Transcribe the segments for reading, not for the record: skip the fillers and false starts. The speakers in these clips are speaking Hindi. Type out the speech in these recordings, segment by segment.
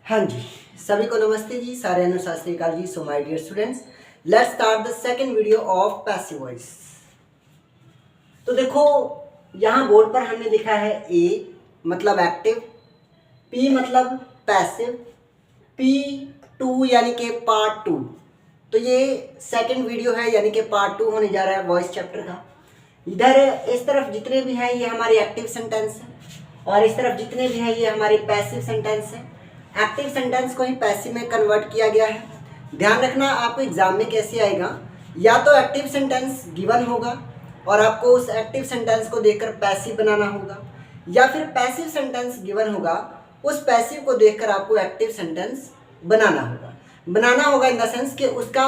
हाँ जी, सभी को नमस्ते जी, सारे अनुशास्त्री काल जी। So my dear students, let's start the second video of passive voice. तो देखो, यहाँ बोर्ड पर हमने लिखा है ए मतलब एक्टिव, पी मतलब पैसिव, पी टू यानी कि पार्ट टू। तो ये सेकंड वीडियो है, यानी कि पार्ट टू होने जा रहा है वॉइस चैप्टर का। इधर इस तरफ जितने भी हैं ये हमारे एक्टिव सेंटेंस हैं, और इस तरफ जितने भी हैं ये हमारे पैसिव सेंटेंस हैं। एक्टिव सेंटेंस को ही पैसिव में कन्वर्ट किया गया है। ध्यान रखना, आपको एग्जाम में कैसे आएगा, या तो एक्टिव सेंटेंस गिवन होगा और आपको उस एक्टिव सेंटेंस को देखकर पैसिव बनाना होगा, या फिर पैसिव सेंटेंस गिवन होगा, उस पैसिव को देखकर आपको एक्टिव सेंटेंस बनाना होगा इन द सेंस कि उसका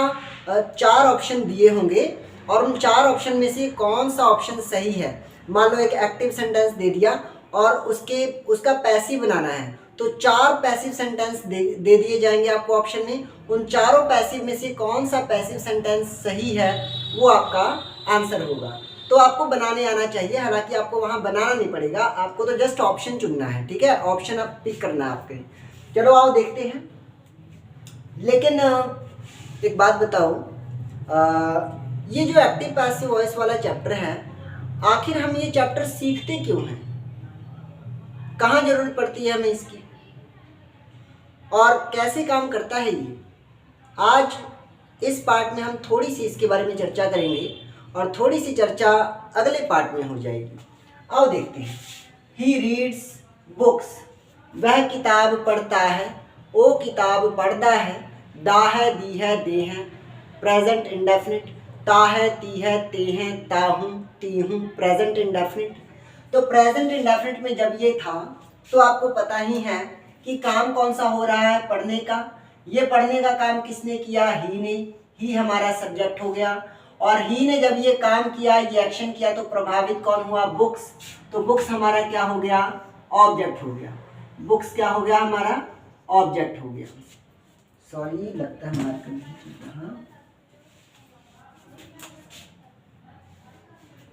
4 ऑप्शन दिए होंगे और उन 4 ऑप्शन में से कौन सा ऑप्शन सही है। मान लो एक एक्टिव सेंटेंस दे दिया और उसका पैसिव बनाना है, तो 4 पैसिव सेंटेंस दे दिए जाएंगे आपको ऑप्शन में। उन चारों पैसिव में से कौन सा पैसिव सेंटेंस सही है वो आपका आंसर होगा। तो आपको बनाने आना चाहिए, हालांकि आपको वहाँ बनाना नहीं पड़ेगा, आपको तो जस्ट ऑप्शन चुनना है। ठीक है, ऑप्शन आप पिक करना है आपके। चलो आओ देखते हैं। लेकिन एक बात बताओ, ये जो एक्टिव पैसिव वॉइस वाला चैप्टर है, आखिर हम ये चैप्टर सीखते क्यों हैं, कहाँ जरूरत पड़ती है हमें इसकी, और कैसे काम करता है ये। आज इस पार्ट में हम थोड़ी सी इसके बारे में चर्चा करेंगे और थोड़ी सी चर्चा अगले पार्ट में हो जाएगी। आओ देखते हैं। ही रीड्स बुक्स, वह किताब पढ़ता है, वो किताब पढ़ता है। दा है, दी है, दे हैं, प्रेजेंट इंडेफिनिट। ता है, ती है, ते हैं, ता हूँ, ती हूँ, प्रेजेंट इंडेफिनिट। तो प्रेजेंट इंडेफिनिट में जब ये था तो आपको पता ही है कि काम कौन सा हो रहा है, पढ़ने का। ये पढ़ने का काम किसने किया, ही ने। ही हमारा सब्जेक्ट हो गया, और ही ने जब ये काम किया, ये एक्शन किया, तो प्रभावित कौन हुआ, बुक्स। तो बुक्स हमारा क्या हो गया, ऑब्जेक्ट हो गया। बुक्स क्या हो गया, हमारा ऑब्जेक्ट हो गया। सॉरी, लगता है हमारा कंफ्यूजन।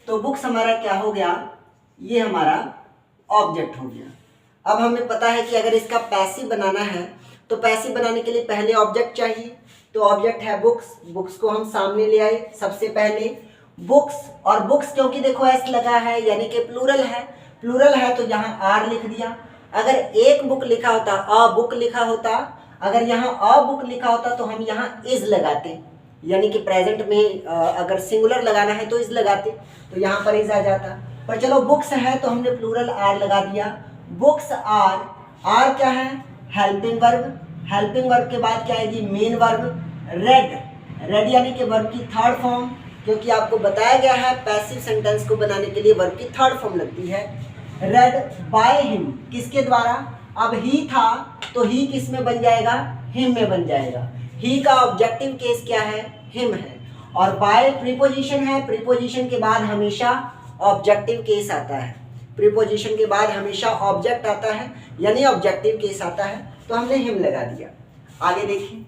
तो बुक्स हमारा क्या हो गया, ये हमारा ऑब्जेक्ट हो गया। अब हमें पता है कि अगर इसका पैसिव बनाना है तो पैसिव बनाने के लिए पहले ऑब्जेक्ट चाहिए। तो ऑब्जेक्ट है बुक्स, बुक्स को हम सामने ले आए सबसे पहले। बुक्स, और बुक्स क्योंकि देखो एस लगा है यानी कि प्लूरल है तो यहाँ आर लिख दिया। अगर एक बुक लिखा होता, अ बुक लिखा होता, अगर यहाँ अ बुक लिखा होता तो हम यहाँ इज लगाते, यानी कि प्रेजेंट में अगर सिंगुलर लगाना है तो इज लगाते, तो यहाँ पर इज आ जाता। पर चलो बुक्स है तो हमने प्लूरल आर लगा दिया। बुक्स आर, आर क्या है, हेल्पिंग वर्ब। हेल्पिंग वर्ब के बाद क्या आएगी, मेन वर्ब। रेड, रेड यानी कि वर्ब की थर्ड फॉर्म, क्योंकि आपको बताया गया है पैसिव सेंटेंस को बनाने के लिए वर्ब की थर्ड फॉर्म लगती है। रेड बाय हिम, किसके द्वारा। अब ही था तो ही किस में बन जाएगा, हिम में बन जाएगा। ही का ऑब्जेक्टिव केस क्या है, हिम है। और बाय प्रीपोजिशन है, प्रीपोजिशन के बाद हमेशा ऑब्जेक्टिव केस आता है। प्रीपोजिशन के बाद हमेशा ऑब्जेक्ट आता है, यानी ऑब्जेक्टिव केस आता है, तो हमने हिम लगा दिया। आगे देखिए,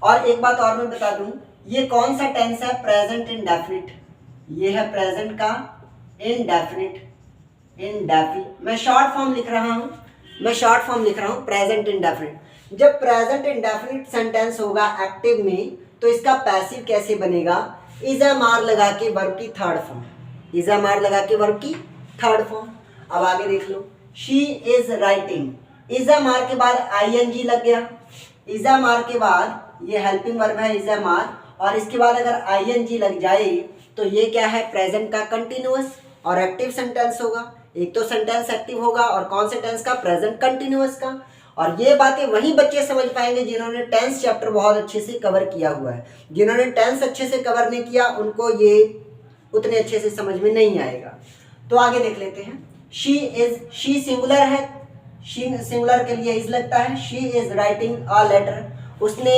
और एक बात और मैं बता दूं, ये कौन सा टेंस है, प्रेजेंट इंडेफिनिट। ये है प्रेजेंट का इंडेफिनिट, मैं शॉर्ट फॉर्म लिख रहा हूं, प्रेजेंट इंडेफिनिट। जब प्रेजेंट इंडेफिनिट सेंटेंस होगा एक्टिव में, तो इसका पैसिव कैसे बनेगा, इज एम आर लगा के वर्ब की third form, is am are लगा के वर्ब की थर्ड फॉर्म। अब आगे देख लो, she is writing, is am are के बाद आई एन जी लग गया। इज एम आर के बाद ये हेल्पिंग वर्ब है इज एम आर, और इसके बाद अगर आई एन जी लग जाए तो ये क्या है, प्रेजेंट का कंटिन्यूअस और एक्टिव सेंटेंस होगा। एक तो सेंटेंस एक्टिव होगा और कौन से टेंस का, प्रेजेंट कंटिन्यूअस का। और ये बातें वही बच्चे समझ पाएंगे जिन्होंने टेंस चैप्टर बहुत अच्छे से कवर किया हुआ है। जिन्होंने टेंस अच्छे से कवर नहीं किया उनको ये उतने अच्छे से समझ में नहीं आएगा। तो आगे देख लेते हैं। शी इज, शी सिंगुलर है, शी सिंगुलर के लिए इज लगता है। She is writing a letter, उसने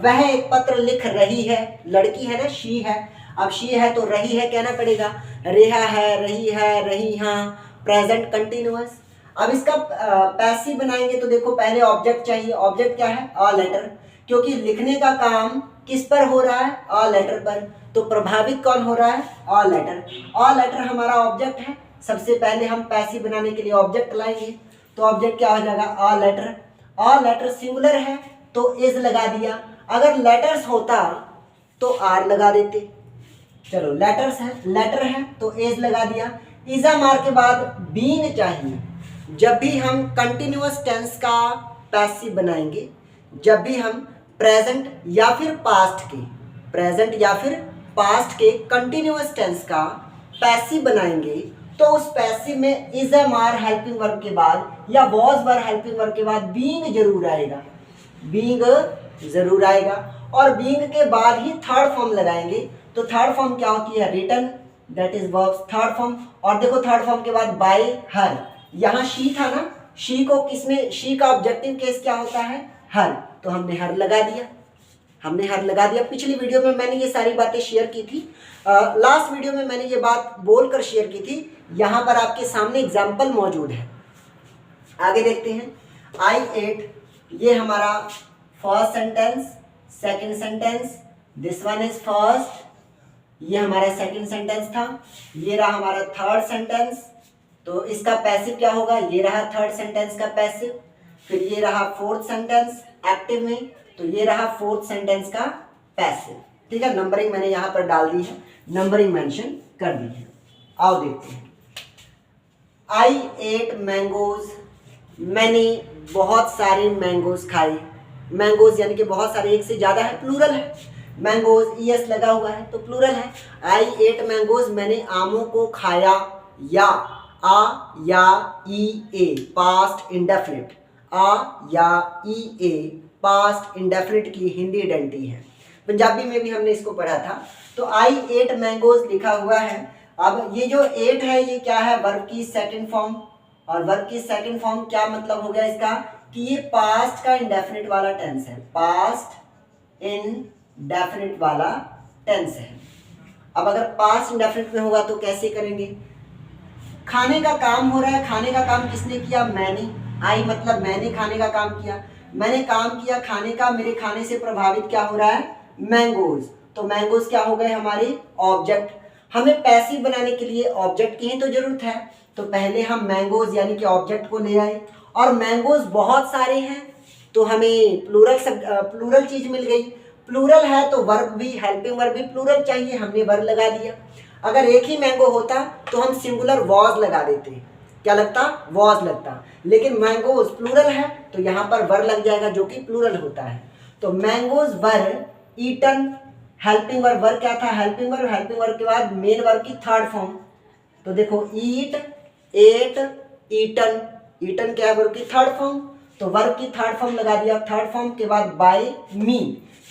वह एक पत्र लिख रही है, लड़की है ना, शी है। अब शी है तो रही है कहना पड़ेगा, रेहा है, रही है, रही, हाँ, प्रेजेंट कंटिन्यूअस। अब इसका पैसिव बनाएंगे तो देखो पहले ऑब्जेक्ट चाहिए। ऑब्जेक्ट क्या है, अ लेटर, क्योंकि लिखने का काम किस पर हो रहा है, अ लेटर पर, तो प्रभावित कौन हो रहा है, अ लेटर। अ लेटर हमारा ऑब्जेक्ट है। सबसे पहले हम पैसिव बनाने के लिए ऑब्जेक्ट लाएंगे, तो ऑब्जेक्ट क्या हो जाएगा, अ लेटर। और लेटर सिंगुलर है तो इज लगा दिया, अगर लेटर्स होता तो आर लगा देते। चलो लेटर्स है, लेटर है तो एज लगा दिया। इजा मार के बाद बीइंग चाहिए। जब भी हम कंटिन्यूअस टेंस का पैसिव बनाएंगे, जब भी हम प्रेजेंट या फिर पास्ट के, प्रेजेंट या फिर पास्ट के कंटिन्यूअस टेंस का पैसिव बनाएंगे तो उस पैसिव में is am are helping verb के बाद या वॉज वर हेल्पिंग वर्ब के बाद बीइंग जरूर आएगा, बीइंग जरूर आएगा। और बीइंग के बाद ही थर्ड फॉर्म लगाएंगे, तो थर्ड फॉर्म क्या होती है? Written, that is verbs third form. और देखो थर्ड फॉर्म के बाद बाय हर, यहाँ शी था ना, शी को किसमें, शी का ऑब्जेक्टिव केस क्या होता है? हर, तो हमने हर लगा दिया, हमने हर लगा दिया। पिछली वीडियो में मैंने ये सारी बातें शेयर की थी, लास्ट वीडियो में मैंने ये बात बोलकर शेयर की थी, यहाँ पर आपके सामने एग्जाम्पल मौजूद है। आगे देखते हैं। आई एट, ये हमारा first sentence, second sentence, this one is first, ये हमारा सेकंड सेंटेंस था, ये रहा हमारा थर्ड सेंटेंस, तो इसका पैसिव क्या होगा? ये रहा थर्ड सेंटेंस का पैसिव। फिर ये रहा फोर्थ सेंटेंस एक्टिव में, तो ये रहा फोर्थ सेंटेंस का पैसिव। ठीक है, नंबरिंग मैंने यहाँ पर डाल दी है, नंबरिंग मेंशन कर दी है। आओ देखते हैं। आई एट मैंगोज, मैंने बहुत सारे मैंगोज खाए। मैंगोज यानी कि बहुत सारे, एक से ज़्यादा है, प्लूरल है। मैंगोज ईएस लगा हुआ है तो प्लूरल है। आई एट मैंगोज, मैंने आमों को खाया। या आ या ई ए पास्ट इंडेफिनिट, आ या ई ए पास्ट इंडेफिनिट की हिंदी आइडेंटिटी है। पंजाबी में भी हमने इसको पढ़ा था। तो आई एट मैंगोज लिखा हुआ है। अब ये जो एट है ये क्या है? वर्ब की सेकंड फॉर्म। और वर्ब की सेकंड फॉर्म क्या मतलब हो गया इसका? कि ये पास्ट का इंडेफिनिट वाला टेंस है, पास्ट इंडेफिनिट वाला टेंस है। अब अगर पास्ट इंडेफिनिट में होगा तो कैसे करेंगे? खाने का काम हो रहा है, खाने का काम किसने किया? मैंने। आई मतलब मैंने खाने का काम किया, मैंने काम किया खाने का, मेरे खाने से प्रभावित क्या हो रहा है? मैंगोज। तो मैंगोज क्या हो गए? हमारे ऑब्जेक्ट। हमें पैसिव बनाने के लिए ऑब्जेक्ट की ही तो जरूरत है, तो पहले हम मैंगोज यानी कि ऑब्जेक्ट को ले आए, और मैंगोज बहुत सारे हैं तो हमें प्लूरल चीज मिल गई। प्लूरल है तो वर्ब भी, हेल्पिंग वर्ब भी प्लूरल चाहिए, हमने वर्ब लगा दिया। अगर एक ही मैंगो होता तो हम सिंगुलर वॉज लगा देते, क्या लगता? वॉज लगता। लेकिन मैंगोज प्लूरल है तो यहाँ पर वर लग जाएगा जो कि प्लूरल होता है। तो मैंगोज वर ईटन, हेल्पिंग वर्ब, वर क्या था? Helping verb. हेल्पिंग वर्ब के बाद मेन वर्ब की थर्ड फॉर्म, तो देखो ईट, एट, ईटन। ईटन क्या है? वर्ब की थर्ड फॉर्म, तो वर्ब की थर्ड फॉर्म लगा दिया। थर्ड फॉर्म के बाद बाय मी,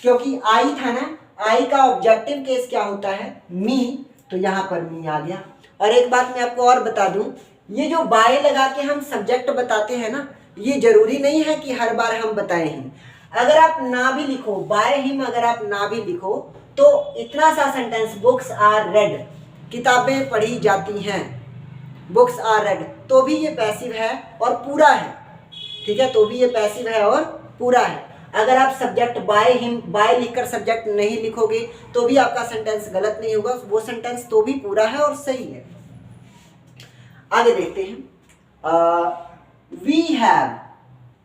क्योंकि आई था ना, आई का ऑब्जेक्टिव केस क्या होता है? मी, तो यहाँ पर मी आ गया। और एक बात मैं आपको और बता दूं, ये जो बाय लगा के हम सब्जेक्ट बताते हैं ना, ये जरूरी नहीं है कि हर बार हम बताए हैं। अगर आप ना भी लिखो, बाय हिम अगर आप ना भी लिखो, तो इतना सा सेंटेंस, बुक्स आर रेड, किताबें पढ़ी जाती हैं, बुक्स आर रेड, तो भी ये पैसिव है और पूरा है। ठीक है, तो भी ये पैसिव है और पूरा है। अगर आप सब्जेक्ट बाय हिम, बाय लिखकर सब्जेक्ट नहीं लिखोगे तो भी आपका सेंटेंस गलत नहीं होगा, वो सेंटेंस तो भी पूरा है और सही है। आगे देखते हैं। वी हैव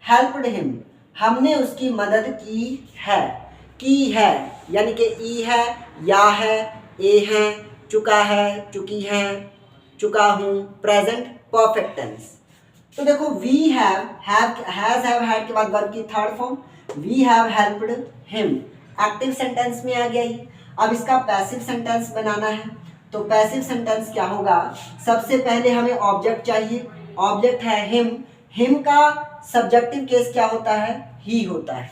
हेल्प्ड हिम, हमने उसकी मदद की है यानी कि ई है, या है, ए है, चुका है, चुकी है, चुका हूँ, प्रेजेंट परफेक्ट टेंस। तो देखो we have, has, have, had के बाद वर्ब की third form, we have helped him, active sentence में आ गया ये। अब इसका पैसिव सेंटेंस बनाना है, तो पैसिव सेंटेंस क्या होगा? सबसे पहले हमें ऑब्जेक्ट चाहिए, ऑब्जेक्ट है हिम। हिम का सब्जेक्टिव केस क्या होता है? ही होता है।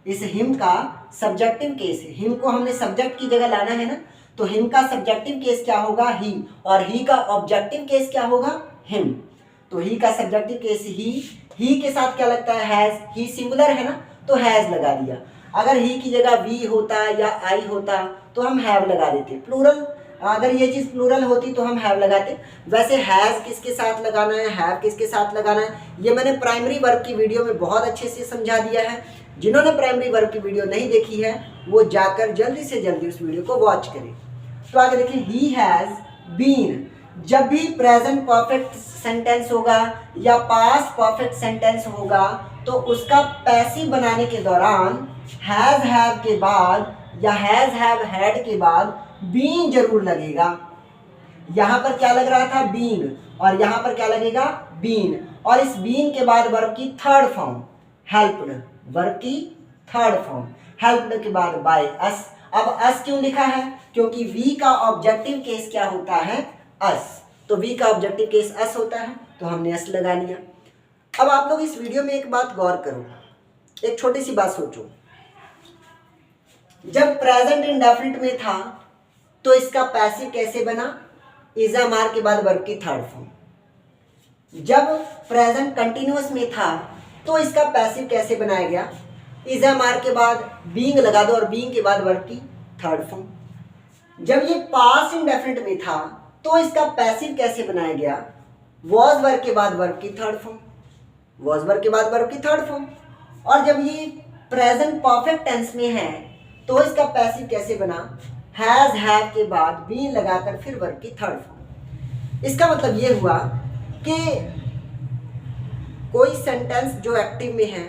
इस हिम का सब्जेक्टिव केस है, हिम को हमने सब्जेक्ट की जगह लाना है ना, तो हिम का सब्जेक्टिव केस क्या होगा? ही, और ही का ऑब्जेक्टिव केस क्या होगा? हिम। तो ही का सब्जेक्टिव केस ही के साथ क्या लगता है? हैज, ही सिंगुलर है ना, तो हैज लगा दिया। अगर ही की जगह वी होता या आई होता तो हम हैव लगा देते। प्लूरल, अगर ये चीज़ प्लूरल होती तो हम हैव लगाते। वैसे हैज़ किसके साथ लगाना है, हैव किसके साथ लगाना है, ये मैंने प्राइमरी वर्ब की वीडियो में बहुत अच्छे से समझा दिया है। जिन्होंने प्राइमरी वर्ब की वीडियो नहीं देखी है वो जाकर जल्दी से जल्दी उस वीडियो को वॉच करें। तो आगे देखिए, ही हैज़ बीन, जब भी प्रेजेंट परफेक्ट सेंटेंस होगा या पास्ट परफेक्ट सेंटेंस होगा तो उसका पैसिव बनाने के दौरान हैज हैव के बाद या हैज हैव हैड के बाद बीइंग जरूर लगेगा। यहाँ पर क्या लग रहा था, बीइंग, और यहाँ पर क्या लगेगा, बीन, और इस बीन के बाद वर्ब की थर्ड फॉर्म हेल्प्ड, वर्ब की थर्ड फॉर्म हेल्प्ड के बाद बाय अस। अब अस क्यों लिखा है, क्योंकि वी का ऑब्जेक्टिव केस क्या होता है, अस, तो वी का ऑब्जेक्टिव केस अस होता है, तो हमने अस लगा लिया। अब आप लोग इस वीडियो में एक बात गौर करो, एक छोटी सी बात सोचो। जब प्रेजेंट इंडेफिनिट में था तो इसका पैसिव कैसे बना, इज एम आर के बाद वर्ब की थर्ड फॉर्म। जब प्रेजेंट कंटिन्यूअस में था तो इसका पैसिव कैसे बनाया गया, इज एम आर के बाद बीइंग लगा दो और बीइंग के बाद वर्ब की थर्ड फॉर्म। जब ये पास्ट इंडेफिनिट में था तो इसका पैसिव कैसे बनाया गया, वॉज वर्ब के बाद वर्ब की थर्ड फॉर्म, वॉज वर्ब के बाद वर्ब की थर्ड फॉर्म। और जब ये प्रेजेंट परफेक्ट टेंस में है तो इसका पैसिव कैसे बना, हैज हैव के बाद बीन लगाकर फिर वर्ब की थर्ड फॉर्म। इसका मतलब ये हुआ कि कोई सेंटेंस जो एक्टिव में है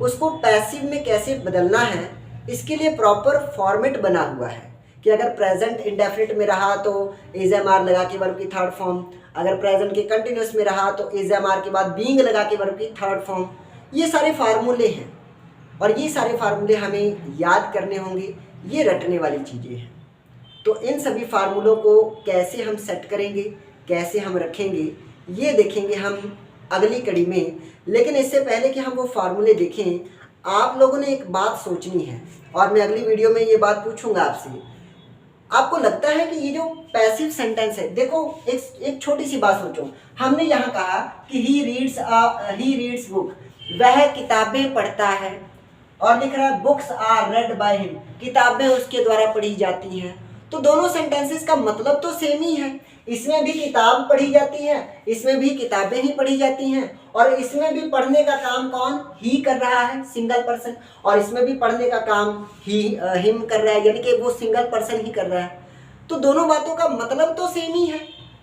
उसको पैसिव में कैसे बदलना है, इसके लिए प्रॉपर फॉर्मेट बना हुआ है कि अगर प्रेजेंट इंडेफिनिट में रहा तो इज एम आर लगा के वर्ब की थर्ड फॉर्म, अगर प्रेजेंट के कंटिन्यूस में रहा तो इज एम आर के बाद बीइंग लगा के वर्ब की थर्ड फॉर्म। ये सारे फार्मूले हैं और ये सारे फार्मूले हमें याद करने होंगे, ये रटने वाली चीज़ें हैं। तो इन सभी फार्मूलों को कैसे हम सेट करेंगे, कैसे हम रखेंगे, ये देखेंगे हम अगली कड़ी में। लेकिन इससे पहले कि हम वो फार्मूले देखें, आप लोगों ने एक बात सोचनी है और मैं अगली वीडियो में ये बात पूछूंगा आपसे। आपको लगता है कि ये जो पैसिव सेंटेंस है, देखो एक छोटी सी बात सोचो। हमने यहाँ कहा कि ही रीड्स बुक, वह किताबें पढ़ता है, और लिख रहा है books are read by him, किताबें उसके द्वारा पढ़ी जाती हैं। तो दोनों सेंटेंसेस का मतलब तो सेम ही है। इसमें भी किताब पढ़ी जाती है, इसमें भी किताबें ही पढ़ी जाती हैं, और इसमें भी पढ़ने का काम कौन, ही कर रहा है, सिंगल पर्सन, और इसमें भी पढ़ने का काम हिम कर रहा है, यानी कि वो सिंगल पर्सन ही कर रहा है। तो दोनों बातों का मतलब तो सेम ही है।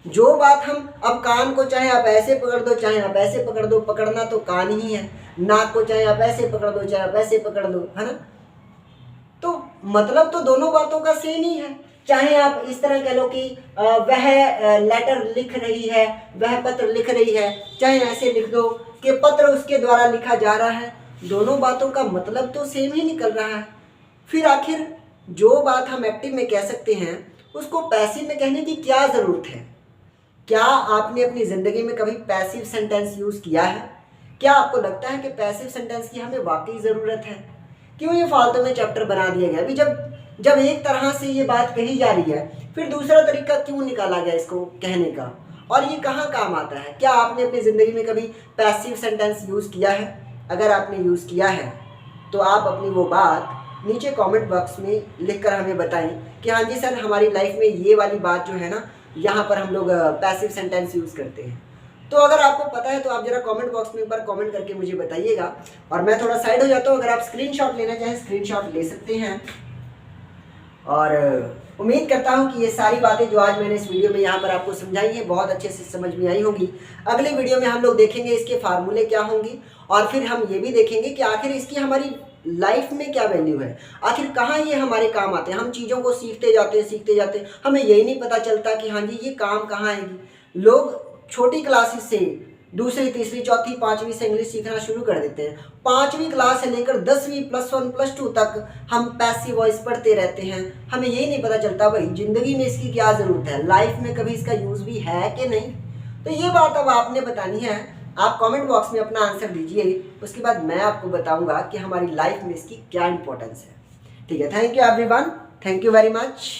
जो बात हम, अब कान को चाहे आप ऐसे पकड़ दो चाहे आप ऐसे पकड़ दो, पकड़ना तो कान ही है। नाक को चाहे आप ऐसे पकड़ दो चाहे आप ऐसे पकड़ दो, है ना। तो मतलब तो दोनों बातों का सेम ही है। चाहे आप इस तरह कह लो कि वह लेटर लिख रही है, वह पत्र लिख रही है, चाहे ऐसे लिख दो कि पत्र उसके द्वारा लिखा जा रहा है, दोनों बातों का मतलब तो सेम ही निकल रहा है। फिर आखिर जो बात हम एक्टिव में कह सकते हैं उसको पैसिव में कहने की क्या ज़रूरत है। क्या आपने अपनी ज़िंदगी में कभी पैसिव सेंटेंस यूज़ किया है? क्या आपको लगता है कि पैसिव सेंटेंस की हमें वाकई ज़रूरत है? क्यों ये फालतू में चैप्टर बना दिया गया? अभी जब एक तरह से ये बात कही जा रही है, फिर दूसरा तरीका क्यों निकाला गया इसको कहने का, और ये कहाँ काम आता है? क्या आपने अपनी ज़िंदगी में कभी पैसिव सेंटेंस यूज़ किया है? अगर आपने यूज़ किया है तो आप अपनी वो बात नीचे कमेंट बॉक्स में लिखकर हमें बताएं कि हाँ जी सर, हमारी लाइफ में ये वाली बात जो है ना, यहाँ पर हम लोग पैसिव सेंटेंस यूज़ करते हैं। तो अगर आपको पता है तो आप जरा कमेंट बॉक्स में एक बार कमेंट करके मुझे बताइएगा। और मैं थोड़ा साइड हो जाता हूँ, अगर आप स्क्रीनशॉट लेना चाहें स्क्रीनशॉट ले सकते हैं। और उम्मीद करता हूँ कि ये सारी बातें जो आज मैंने इस वीडियो में यहाँ पर आपको समझाई हैं बहुत अच्छे से समझ में आई होंगी। अगले वीडियो में हम लोग देखेंगे इसके फार्मूले क्या होंगे, और फिर हम ये भी देखेंगे कि आखिर इसकी हमारी लाइफ में क्या वैल्यू है, आखिर कहाँ ये हमारे काम आते हैं। हम चीज़ों को सीखते जाते हैं, हमें यही नहीं पता चलता कि हाँ जी ये काम कहाँ आएगी। लोग छोटी क्लासेस से दूसरी, तीसरी, चौथी, पाँचवीं से इंग्लिश सीखना शुरू कर देते हैं। 5वीं क्लास से लेकर 10वीं +1 +2 तक हम पैसिव वॉइस पढ़ते रहते हैं। हमें यही नहीं पता चलता भाई ज़िंदगी में इसकी क्या ज़रूरत है, लाइफ में कभी इसका यूज़ भी है कि नहीं। तो ये बात अब आपने बतानी है। आप कमेंट बॉक्स में अपना आंसर दीजिए, उसके बाद मैं आपको बताऊंगा कि हमारी लाइफ में इसकी क्या इंपॉर्टेंस है। ठीक है, thank you everyone, thank you very much.